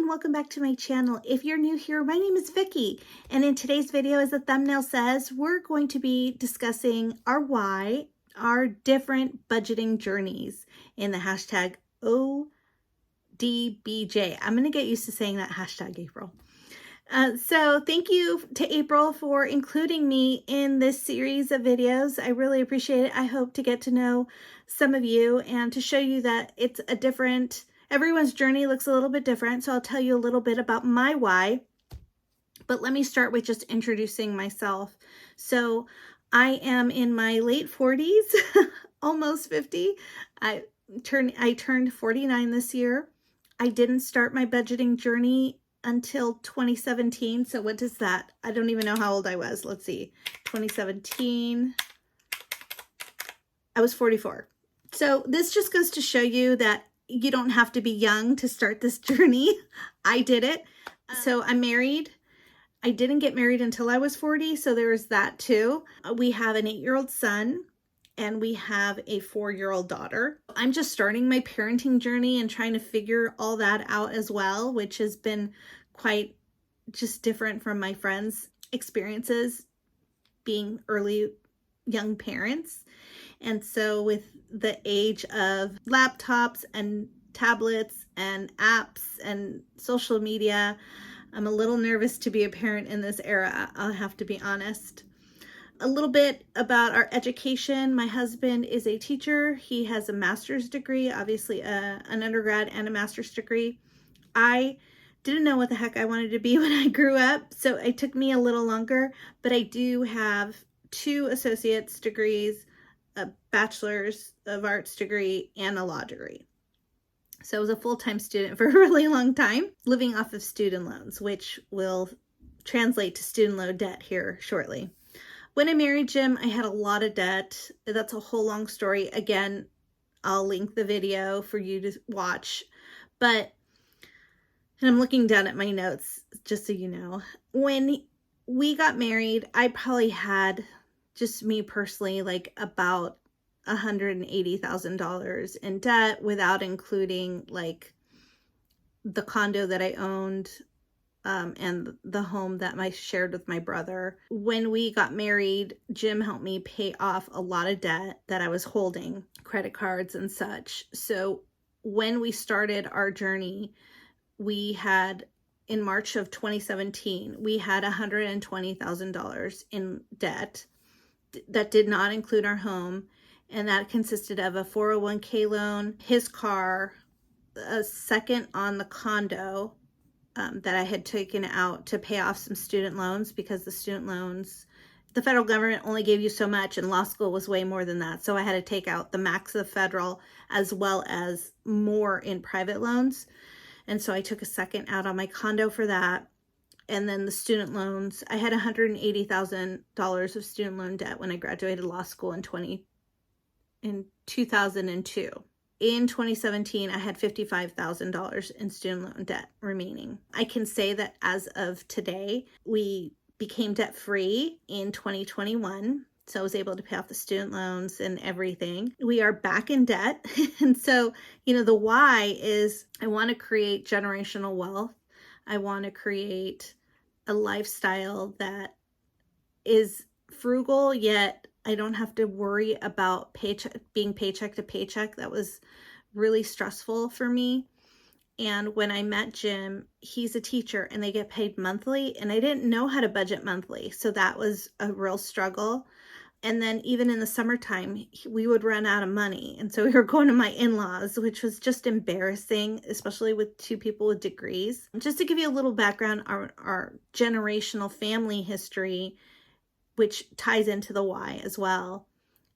and welcome back to my channel. If you're new here, my name is Vicki, and in today's video, as the thumbnail says, we're going to be discussing our why, our different budgeting journeys in the hashtag ODBJ. I'm going to get used to saying that hashtag, April. So thank you to April for including me in this series of videos. I really appreciate it. I hope to get to know some of you and to show you that it's a different, everyone's journey looks a little bit different. So I'll tell you a little bit about my why, but let me start with just introducing myself. So I am in my late 40s, almost 50. I turned 49 this year. I didn't start my budgeting journey until 2017. So what is that? I don't even know how old I was. Let's see. 2017. I was 44. So this just goes to show you that you don't have to be young to start this journey. I did it. So I'm married. I didn't get married until I was 40. So there was that too. We have an 8-year-old son and we have a 4-year-old daughter. I'm just starting my parenting journey and trying to figure all that out as well, which has been quite just different from my friends' experiences being early young parents. And so with the age of laptops and tablets and apps and social media, I'm a little nervous to be a parent in this era. I'll have to be honest. A little bit about our education. My husband is a teacher. He has a master's degree, obviously an undergrad and a master's degree. I didn't know what the heck I wanted to be when I grew up, so it took me a little longer, but I do have 2 associate's degrees, a bachelor's of arts degree, and a law degree. So I was a full-time student for a really long time, living off of student loans, which will translate to student loan debt here shortly. When I married Jim, I had a lot of debt. That's a whole long story. Again, I'll link the video for you to watch. And I'm looking down at my notes, just so you know. When we got married, I probably had, just me personally, like about $180,000 in debt without including like the condo that I owned, and the home that I shared with my brother. When we got married, Jim helped me pay off a lot of debt that I was holding, credit cards and such. So when we started our journey, we had, in March of 2017, we had $120,000 in debt. That did not include our home, and that consisted of a 401k loan, his car, a second on the condo, that I had taken out to pay off some student loans, because the student loans, the federal government only gave you so much and law school was way more than that. So I had to take out the max of federal as well as more in private loans. And so I took a second out on my condo for that. And then the student loans, I had $180,000 of student loan debt when I graduated law school in 2002. In 2017, I had $55,000 in student loan debt remaining. I can say that as of today, we became debt-free in 2021. So I was able to pay off the student loans and everything. We are back in debt. And so, you know, the why is I want to create generational wealth. I want to create a lifestyle that is frugal, yet I don't have to worry about being paycheck to paycheck. That was really stressful for me. And when I met Jim, he's a teacher and they get paid monthly, and I didn't know how to budget monthly. So that was a real struggle. And then even in the summertime, we would run out of money. And so we were going to my in-laws, which was just embarrassing, especially with 2 people with degrees. Just to give you a little background, our generational family history, which ties into the why as well.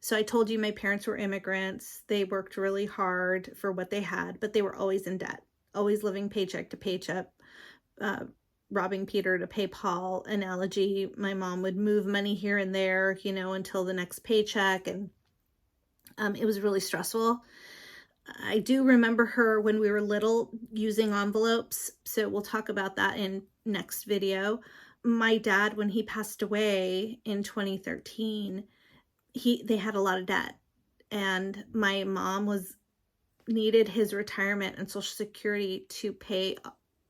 So I told you my parents were immigrants. They worked really hard for what they had, but they were always in debt, always living paycheck to paycheck, robbing Peter to pay Paul analogy. My mom would move money here and there, you know, until the next paycheck. And it was really stressful. I do remember her when we were little using envelopes. So we'll talk about that in next video. My dad, when he passed away in 2013, they had a lot of debt, and my mom needed his retirement and Social Security to pay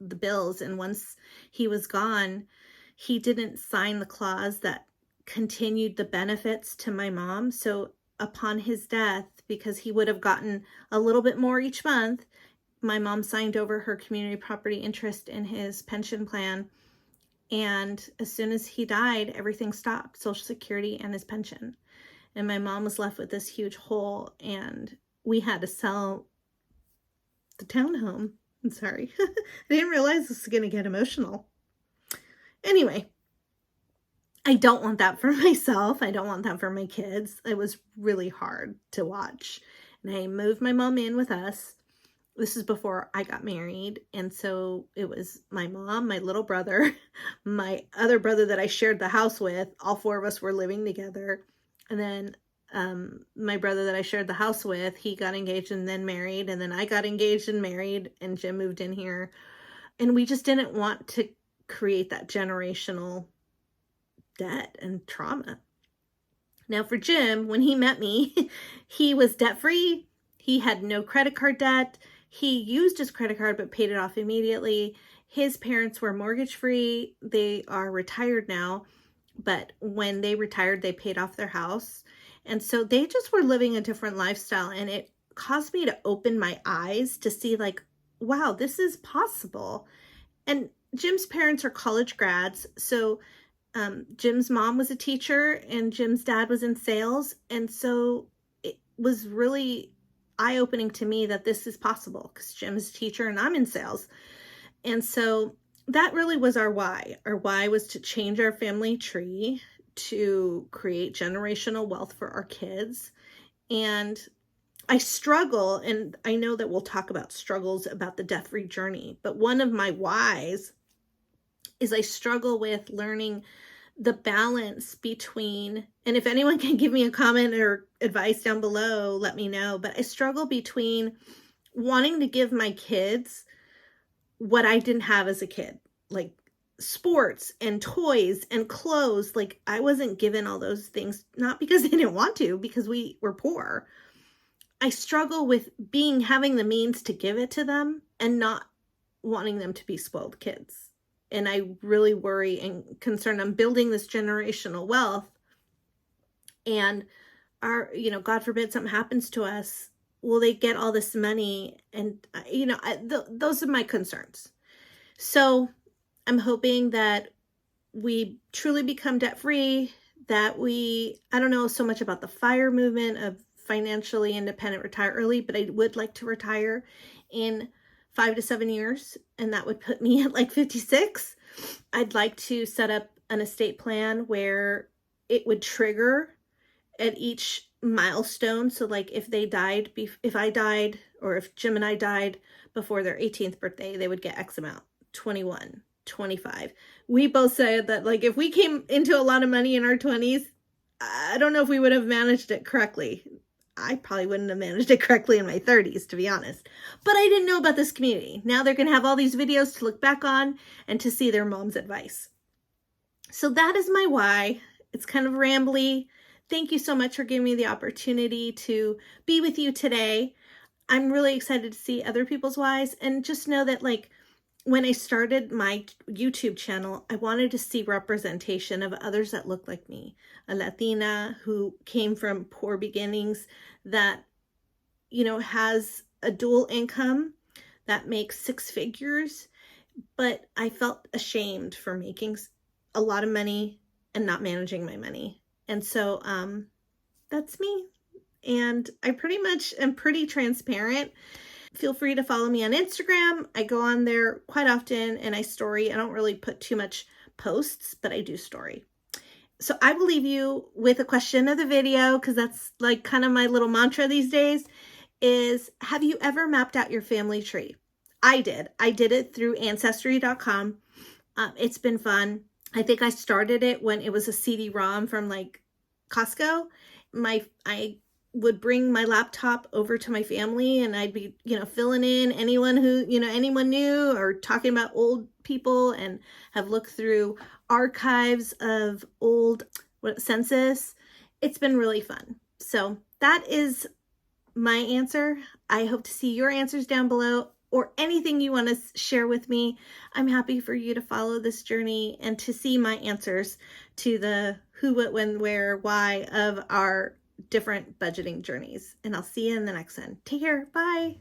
the bills. And once he was gone, he didn't sign the clause that continued the benefits to my mom. So upon his death, because he would have gotten a little bit more each month, my mom signed over her community property interest in his pension plan. And as soon as he died, everything stopped, Social Security and his pension. And my mom was left with this huge hole, and we had to sell the townhome. I'm sorry. I didn't realize this was going to get emotional. Anyway, I don't want that for myself. I don't want that for my kids. It was really hard to watch. And I moved my mom in with us. This is before I got married. And so it was my mom, my little brother, my other brother that I shared the house with. All four of us were living together. And then my brother that I shared the house with, he got engaged and then married. And then I got engaged and married, and Jim moved in here. And we just didn't want to create that generational debt and trauma. Now for Jim, when he met me, he was debt-free. He had no credit card debt. He used his credit card but paid it off immediately. His parents were mortgage-free. They are retired now, but when they retired, they paid off their house. And so they just were living a different lifestyle, and it caused me to open my eyes to see, like, wow, this is possible. And Jim's parents are college grads, so Jim's mom was a teacher and Jim's dad was in sales. And so it was really eye-opening to me that this is possible, because Jim's a teacher and I'm in sales. And so that really was our why. Our why was to change our family tree, to create generational wealth for our kids. And I struggle, and I know that we'll talk about struggles about the debt-free journey, but one of my whys is I struggle with learning the balance between, and if anyone can give me a comment or advice down below, let me know, but I struggle between wanting to give my kids what I didn't have as a kid, like sports and toys and clothes. Like, I wasn't given all those things, not because I didn't want to, because we were poor. I struggle with having the means to give it to them and not wanting them to be spoiled kids. And I really worry and concerned. I'm building this generational wealth, and God forbid something happens to us. Will they get all this money? And, those are my concerns. So I'm hoping that we truly become debt-free, that I don't know so much about the FIRE movement of financially independent, retire early, but I would like to retire in 5 to 7 years, and that would put me at like 56. I'd like to set up an estate plan where it would trigger at each milestone. So like if I died, or if Jim and I died before their 18th birthday, they would get X amount, 21, 25. We both said that, like, if we came into a lot of money in our 20s, I don't know if we would have managed it correctly. I probably wouldn't have managed it correctly in my 30s, to be honest. But I didn't know about this community. Now they're going to have all these videos to look back on and to see their mom's advice. So that is my why. It's kind of rambly. Thank you so much for giving me the opportunity to be with you today. I'm really excited to see other people's whys, and just know that, like, when I started my YouTube channel, I wanted to see representation of others that look like me. A Latina who came from poor beginnings, that, has a dual income, that makes 6 figures. But I felt ashamed for making a lot of money and not managing my money. And so that's me. And I pretty much am pretty transparent. Feel free to follow me on Instagram. I go on there quite often and I story. I don't really put too much posts, but I do story. So I will leave you with a question of the video, because that's like kind of my little mantra these days, is, have you ever mapped out your family tree? I did. I did it through Ancestry.com. It's been fun. I think I started it when it was a CD-ROM from like Costco. I would bring my laptop over to my family, and I'd be, filling in anyone who, anyone new, or talking about old people, and have looked through archives of old census. It's been really fun. So that is my answer. I hope to see your answers down below, or anything you want to share with me. I'm happy for you to follow this journey and to see my answers to the who, what, when, where, why of our different budgeting journeys. And I'll see you in the next one. Take care. Bye.